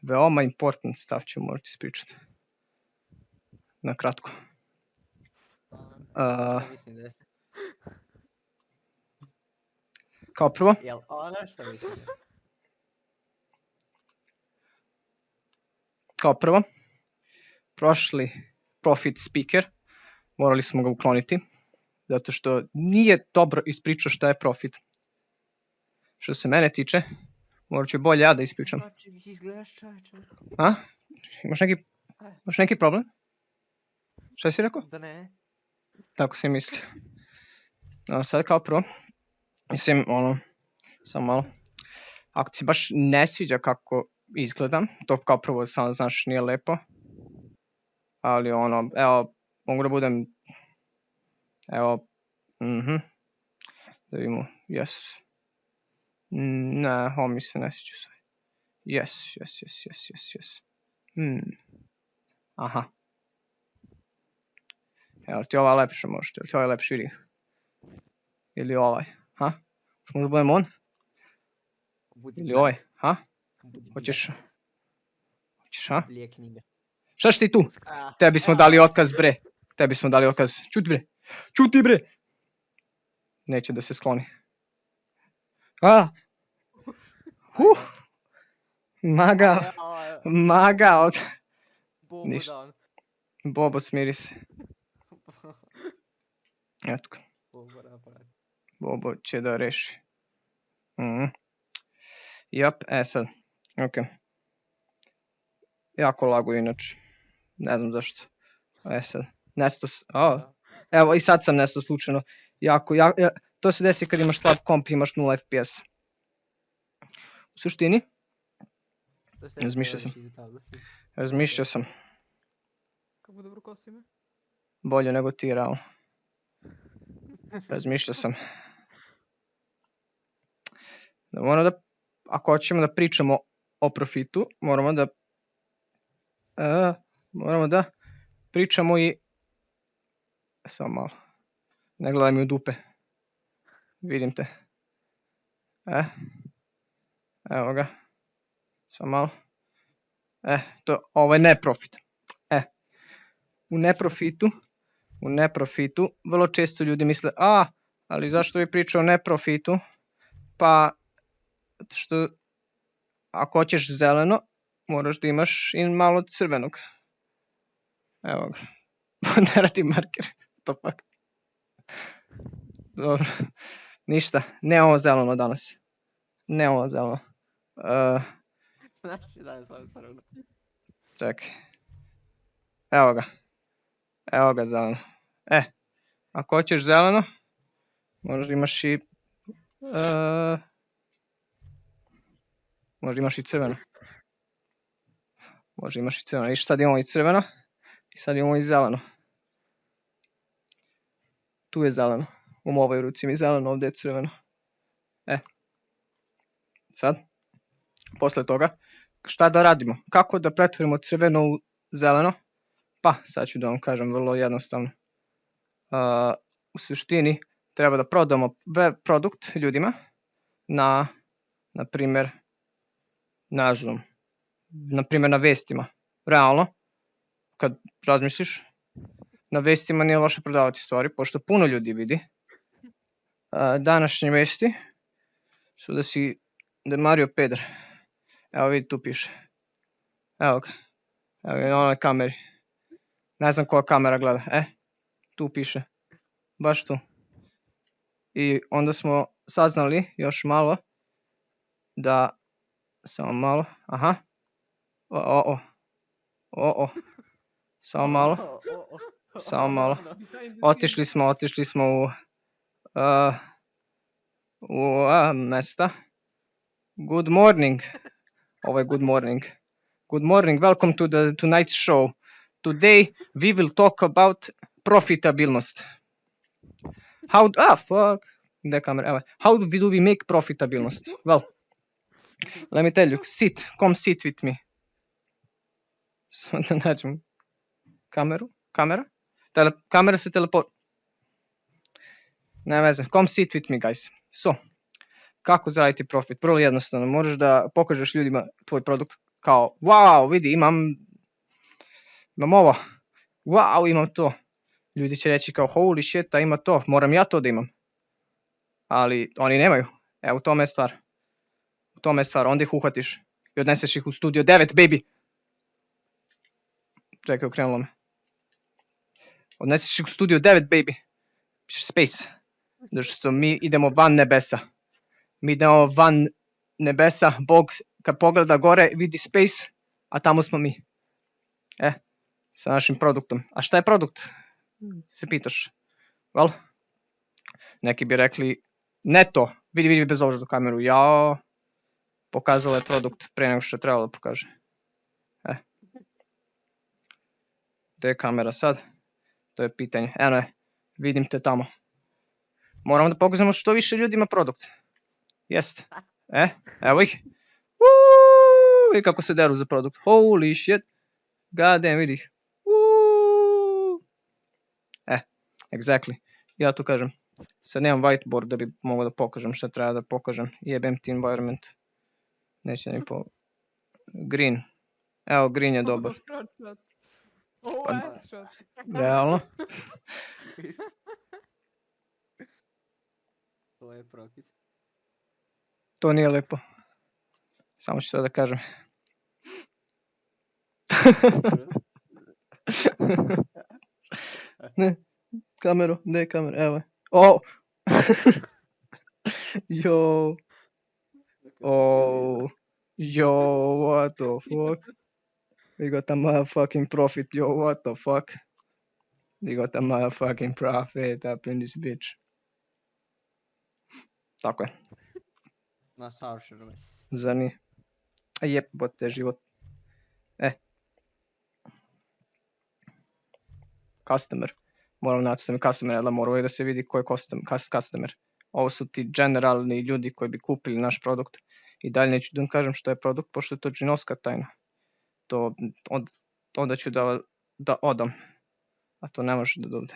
Veoma important stav ću morati ispričati. Na kratko. Šta mislim da jeste? Kao prvo, Jel ono šta mislim? prošli profit speaker, morali smo ga ukloniti, zato što nije dobro ispričao šta je profit. Što se mene tiče, morat ću bolje ja da ispričam. Izgledaš čovječe. A? Imaš neki problem? Šta si rekao? Da ne. Tako sam mislio. Sad kao prvo, mislim, samo malo. Ako ti se baš ne sviđa kako izgledam, to kao prvo samo znaš nije lepo. Ali evo, mogu da budem, evo, da vidimo, yes. Ne, ovo mi se ne sviđa sve. Yes. Aha. Evo ti ova lepša možete, ili ti ovaj lepši vidi? Ili ovaj, ha? Možda budem on? Ili ovaj, ha? Hoćeš, ha? Blije knjiga. Šta si ti tu? Tebi smo dali otkaz, bre. Čuti, bre. Neće da se skloni. Maga od... Ništa. Bobo, smiri se. Eto. Bobo će da reši. Jap, sad. Ok. Jako lago inače. Ne znam zašto. Sad. Nesto... Evo, i sad sam nesto slučajno. To se desi kad imaš slab komp i imaš 0 FPS. U suštini, razmišljao sam. Kako dobro kosi me? Bolje nego ti, realno. Razmišljao sam. Ako hoćemo da pričamo o profitu, moramo da pričamo i... Samo malo. Ne gledaj mi u dupe. Vidim te. Evo ga. Samo malo. Ovo je neprofit. U neprofitu vrlo često ljudi misle, ali zašto vi pričate o neprofitu? Pa, što ako hoćeš zeleno, moraš da imaš i malo crvenog. Evo ga. Ne radi marker. Topak. Dobro. Ništa. Ne ovo zeleno danas. Znaš će danas ovo crveno. Čekaj. Evo ga zeleno. Ako hoćeš zeleno, možda imaš i... Možda imaš i crveno. I sad imamo i crveno. I sad imamo i zeleno. Tu je zeleno. U ovoj ruci mi je zeleno, ovdje je crveno. Sad. Posle toga. Šta da radimo? Kako da pretvorimo crveno u zeleno? Pa, sad ću da vam kažem vrlo jednostavno. U suštini, treba da prodamo web produkt ljudima na primjer, na vestima. Realno, kad razmisliš, na vestima nije loše prodavati stvari, pošto puno ljudi vidi. Današnje vesti su da je Mario Pedar. Evo vidi, tu piše. Evo ga. Evo je na onoj kameri. Ne znam koja kamera gleda. Tu piše. Baš tu. I onda smo saznali još malo da... Samo malo. Aha. Samo malo. Otišli smo u mesta. Good morning. Ovo je good morning. Good morning, welcome to tonight's show. Today we will talk about profitabilnost. How do we make profitabilnost? Well, let me tell you, come sit with me. Da nađem kamera? Kamera se teleport. Ne veze, come sit with me guys. So, kako zaraditi profit? Vrlo jednostavno, moraš da pokažeš ljudima tvoj produkt Kao, wow, vidi, imam ovo. Wow, imam to. Ljudi će reći kao, holy shit, a ima to, moram ja to da imam. Ali oni nemaju. Evo, u tome je stvar. U tome je stvar, onda ih uhvatiš i odneseš ih u studio 9, baby. Čekaj, okrenulo me. Odneseš ih u studio 9, baby. Space. Zato što mi idemo van nebesa. Mi idemo van nebesa, Bog kad pogleda gore vidi space, a tamo smo mi. Sa našim produktom. A šta je produkt? Se pitaš. Well, neki bi rekli, ne to. Vidi bez obzira kameru. Jao, pokazala je produkt pre nego što je trebalo da pokaže. Gde je kamera sad? To je pitanje. Eno je, vidim te tamo. Moramo da pokazamo što više ljudima produkt. Jest. Evo ih. Vidi kako se deru za produkt. Holy shit. God damn, vidi ih. Exactly. Ja tu kažem. Sad nemam whiteboard da bi mogao da pokažem šta treba da pokažem. Jebem ti environment. Neće mi po... Green. Evo, green je dobar. Ovo Pa- je shot. Realno. To je profit. To nije lepo. Samo ću to da kažem. Ne, kameru, gde je kamera? Evo je. O! Yo. Oh. Yo, what the fuck? We got a motherfucking profit, yo, what the fuck? We got a motherfucking profit up in this bitch. Tako je, Na savršeno mesto. zar nije? Jep, bote je život. Customer. Moram nacrtati mi customer, da mora uvijek da se vidi ko je customer. Ovo su ti generalni ljudi koji bi kupili naš produkt. I dalje neću da vam kažem što je produkt, pošto je to džinovska tajna. To onda ću da odam. A to ne može da dovde.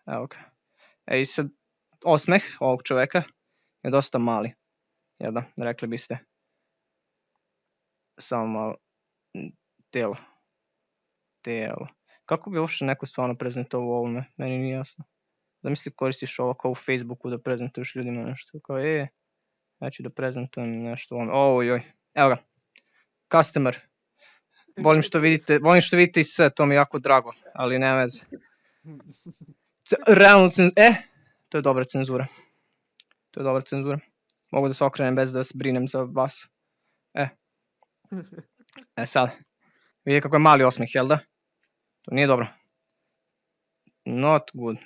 Evo ga. I sad, osmeh ovog čoveka je dosta mali. Jel da, rekli biste. Samo malo. Telo. Kako bi uopšte neko stvarno prezentovao ovome? Meni nije jasno. Zamisli koristiš ovo kao u Facebooku da prezentuješ ljudima nešto. Kao ja ću da prezentujem nešto ovome. Ojoj. Evo ga. Customer. Volim što vidite i sve, to mi je jako drago, ali nema veze. Realno to je dobra cenzura. Mogu da se okrenem bez da se brinem za vas. Sad. Vidite kako je mali osmeh, jel da? To nije dobro. Not good.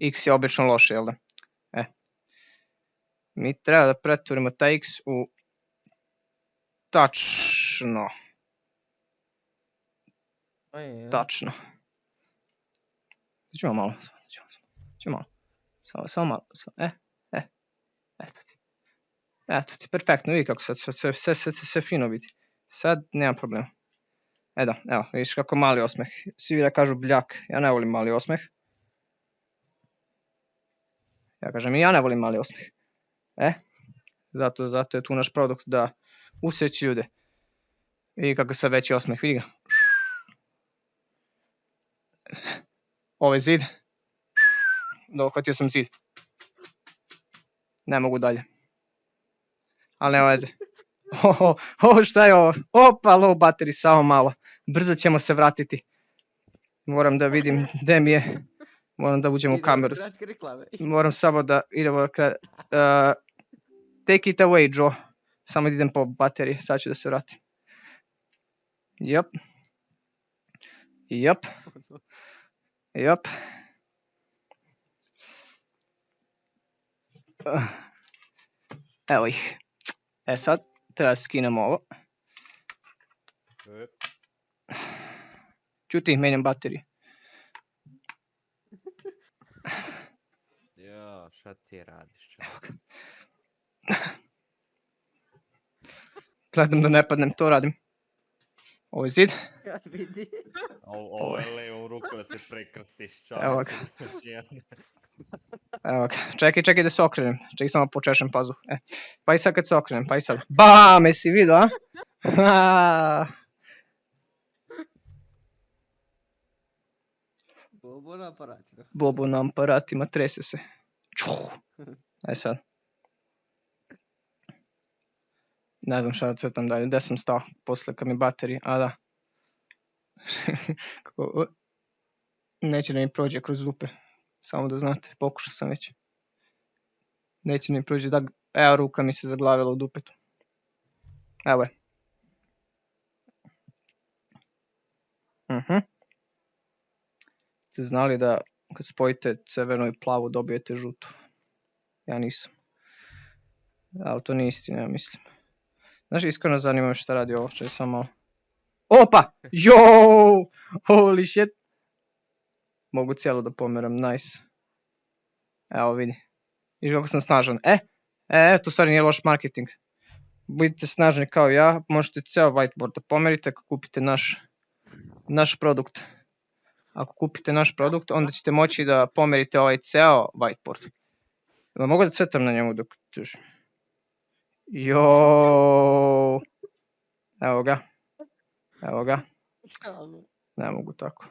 X je obično loše, jel da? Mi treba da pretvorimo taj X u tačno. Ćemo malo. Samo malo. Eto ti, perfektno, vidi kako sad sve fino vidi. Sad nema problema. Evo, vidiš kako mali osmeh. Svi da kažu bljak, ja ne volim mali osmeh. Ja kažem i ja ne volim mali osmeh. Zato je tu naš produkt da usreći ljude. Vidi kako sad veći osmeh, vidi ga. Ovo je zid. Dohvatio sam zid. Ne mogu dalje. Ali nema veze. Šta je ovo? Opa, low battery, samo malo. Brzo ćemo se vratiti. Moram da vidim gde mi je. Moram da uđem u kameru. Moram samo da idemo take it away, Joe. Samo da idem po bateriji, sad ću da se vratim. Yep. Evo ih. Sad treba skinemo ovo. Čuti, menjam bateriju. Jo, šta ti radiš? Gledam da ne padnem, to radim. Ovo je zid. Ja vidi. Ovo je levom rukom da se prekrstiš, Evo ga. čovječe. Evo ga. Čekaj da se okrenem. Čekaj samo počešem pazu. Pa i sad kad se okrenem, pa i sad. Bam, jesi vidio, a? Bobo na aparatima. Bobo na aparatima, trese se. Čuh. Aj sad. Ne znam šta da crtam dalje, gdje sam stao posle kad mi baterije, a da. Kako, neće da mi prođe kroz dupe, samo da znate, pokušao sam već. Neće da mi prođe, da, evo ruka mi se zaglavila u dupetu. Evo je. Ste znali da kad spojite crveno i plavu dobijete žutu? Ja nisam. Ali to nije istina, ja mislim. Znaš, iskreno zanima me šta radi ovo, čaj sam malo. Opa! Jooo! Holy shit! Mogu cijelo da pomeram, nice. Evo vidi. Viš kako sam snažan. To stvari nije loš marketing. Budite snažni kao ja, možete ceo whiteboard da pomerite ako kupite naš produkt. Ako kupite naš produkt, onda ćete moći da pomerite ovaj ceo whiteboard. Mogu da crtam na njemu dok tužim. Jooo! Evo ga. Ne mogu tako.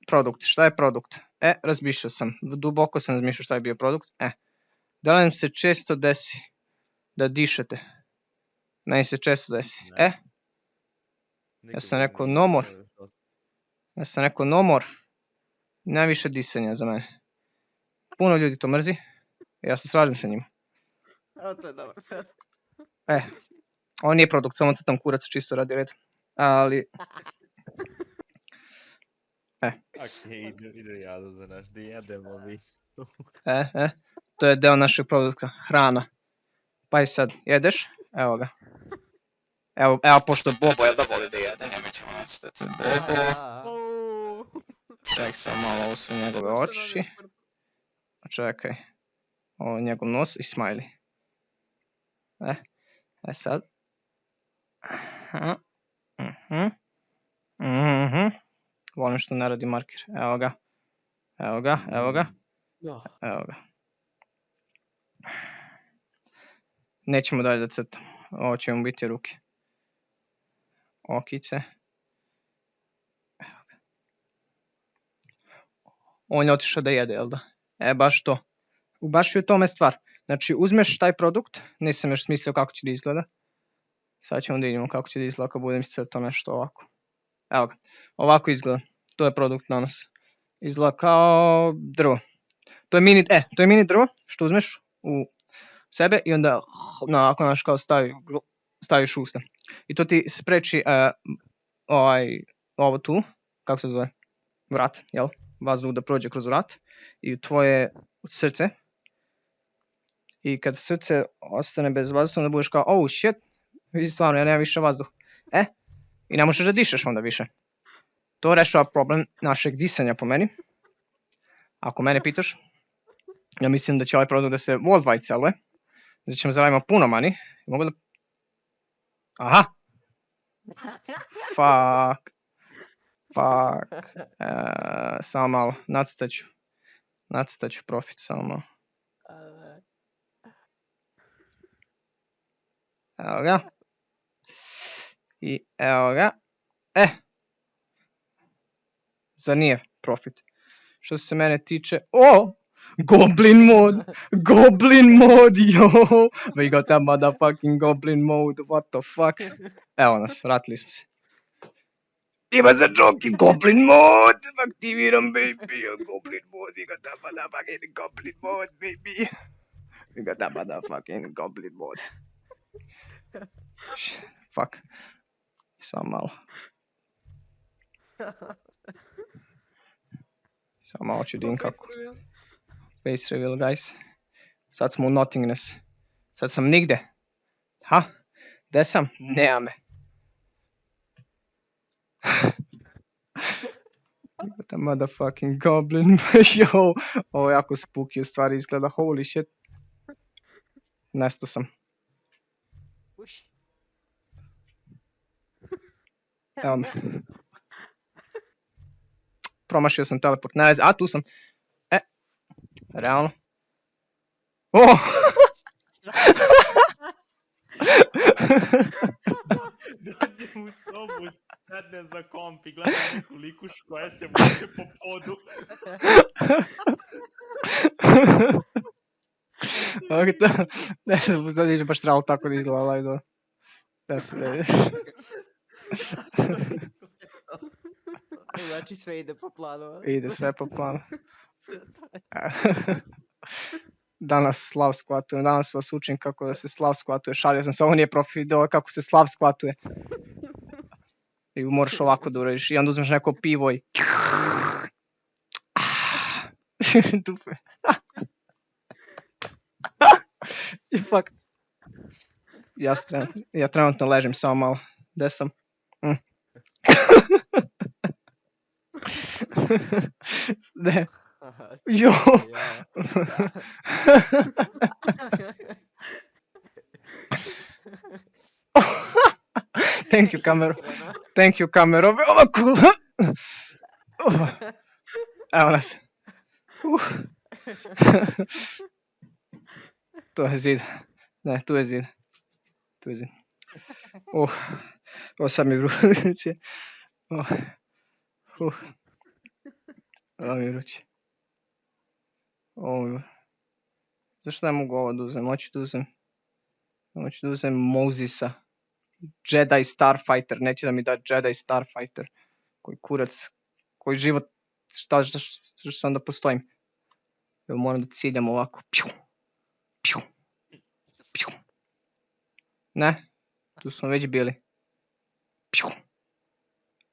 Produkt, šta je produkt? Razmišljao sam, duboko sam razmišljao šta je bio produkt. Da li nam se često desi da dišete? Meni se često desi. Ja sam rekao no more. Najviše disanja za mene. Puno ljudi to mrzi. Ja se slažem sa njima. To je dobro. Ovo nije produkt, samo crtam kurac čisto radi red. Ali... Ok, idu jadu za naš, da jedemo visu. To je deo našeg produkta, hrana. Pa i sad, jedeš? Evo ga. Evo, pošto Bobo, jel da voli da jede, nemećemo nastaviti. Bobo. Čekaj sam malo, ovo su njegove oči. Čekaj. Ovo je njegov nos i smiley. Sad. Volim što ne radi marker. Evo ga. Nećemo dalje da crtam. Ovo će mu biti ruke. Okice. Evo ga. On je otišao da jede, jel da? Baš to. Baš je u tome stvar. Znači, uzmeš taj produkt, nisam još smislio kako će da izgleda. Sad ćemo da vidimo kako će da izgleda kad budem iscrtao nešto ovako. Evo ga, ovako izgleda. To je produkt danas. Izgleda kao drvo. To je mini drvo što uzmeš u sebe i onda onako naš kao staviš u usta. I to ti spreči ovo tu, kako se zove, vrat, jel? Vazduh da prođe kroz vrat i u tvoje srce. I kad srce ostane bez vazduha, onda budeš kao, oh shit, vidi stvarno, ja nemam više vazduh. I ne možeš da dišeš onda više. To rešava problem našeg disanja po meni. Ako mene pitaš, ja mislim da će ovaj produkt da se worldwide seluje. Da ćemo zaradimo puno money. Mogu da... Aha! Fuck. Samo malo, nacrtat ću profit, samo malo. Evo ga. I evo ga. Zar nije profit? Što se mene tiče... Goblin mode, yo! We got that motherfucking goblin mode, what the fuck? Evo nas, vratili smo se. Ima za joki, goblin mode! Aktiviram, baby, goblin mode, we got that motherfucking goblin mode, baby! We got that motherfucking goblin mode. Fuck. Samo malo. Samo malo ću din kako. Face reveal, guys. Sad smo u nothingness. Sad sam nigde. Ha? Gde sam? Nema me. The motherfucking goblin. Yo, ovo je jako spooky u stvari izgleda. Holy shit. Nesto sam. Evo me. promašio sam teleport. Ne veze, a tu sam. Realno. O! Dođem u sobu, sednem za komp i gledam neku likušu koja se vuče po podu. Ok, to, ne znam, sad je baš trebalo tako da izgleda live door. Da se vidi. Znači sve ide po planu. Ide sve po planu. Danas slav skvatujem, danas vas učim kako da se slav skvatuje. Šalio sam se, ovo nije profi video, kako se slav skvatuje. I moraš ovako da uradiš i onda uzmeš neko pivo i... Dupe. I fuck. Ja trenutno ležim samo malo. Gde sam? Ne. Jo! Thank you, kamero. Thank you, kamero. Veoma cool. Evo nas. To je zid. Ne, tu je zid. Tu je zid. Ovo sad mi vruće. Ovo mi vruće. Zašto ne mogu ovo da uzem? Hoću da uzem Mosesa. Jedi Starfighter. Neće da mi da Jedi Starfighter. Koji kurac. Koji život. Što onda postojim. Evo moram da ciljam ovako. Pju. Pju. Pju. Ne. Tu smo već bili. Pju.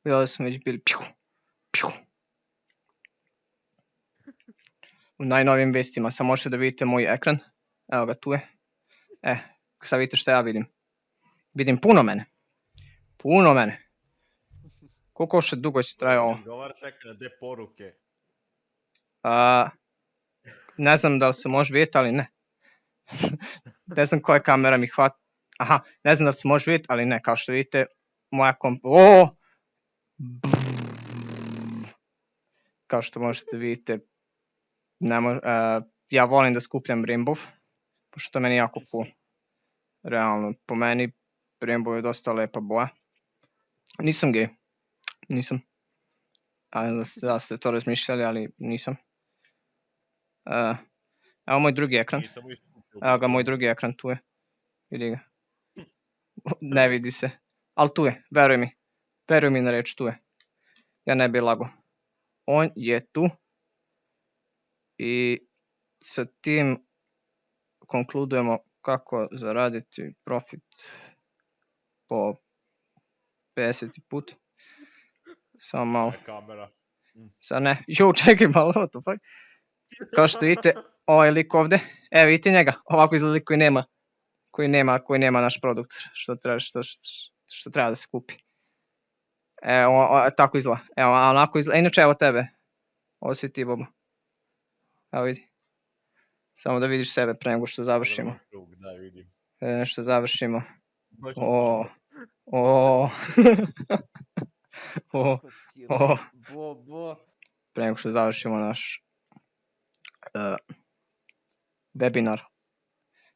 I ovdje smo već bili. Pju. Pju. U najnovijim vestima, sad možete da vidite moj ekran. Evo ga, tu je. Sad vidite što ja vidim. Vidim puno mene. Puno mene. Koliko še dugo će traje ovo? Govaraš ekran, gde poruke? Ne znam da li se može vidjeti, ali ne. Ne znam koja kamera mi hvata. Aha, ne znam da se može vidjeti, ali ne. Kao što vidite, moja kao što možete vidjeti, ja volim da skupljam Rainbow, pošto to meni je jako cool. Realno, po meni Rainbow je dosta lepa boja. Nisam gej, nisam. Da ste to razmišljali, ali nisam. Evo moj drugi ekran. Evo ga, moj drugi ekran, tu je. Vidi ga. Ne vidi se. Ali tu je, veruj mi. Veruj mi na reč, tu je. Ja ne bi lago. On je tu. I sa tim konkludujemo kako zaraditi profit po 50. put. Samo malo. Sad ne. Jo, čekaj malo, what the fuck. Kao što vidite, ovaj lik ovde. Vidite njega. Ovako izgleda koji nema naš produkt. Što treba da se kupi. Tako izgleda. Evo, onako izgleda. Inače, evo tebe. Ovo si ti, Bobo. Evo vidi. Samo da vidiš sebe pre nego što završimo. Što završimo. Pre nego što završimo naš webinar.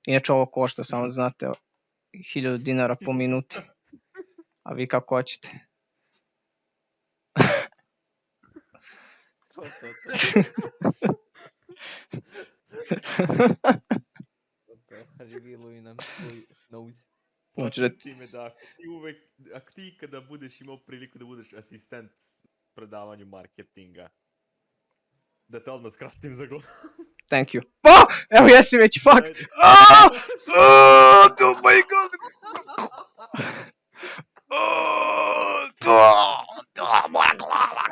Inače ovo košta, samo da znate, 1000 dinara po minuti. A vi kako hoćete. Revealuj nam tvoj nose. Početi me da ako ti ikada budeš imao priliku da budeš asistent prodavanju marketinga, da te odmah skratim za glavu. Thank you. Evo jesi već, fuck! Oh my god! Moja glava!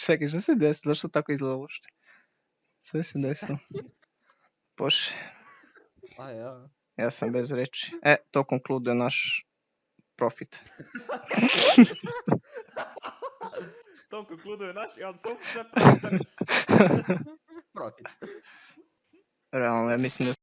Čekaj, što se desilo? Zašto tako izgleda uopšte? Sve se desilo. Bože. Ja sam bez reči. To konkluduje naš profit. To konkluduje naš, ja sam sve prestane. Profit. Realno, ja mislim da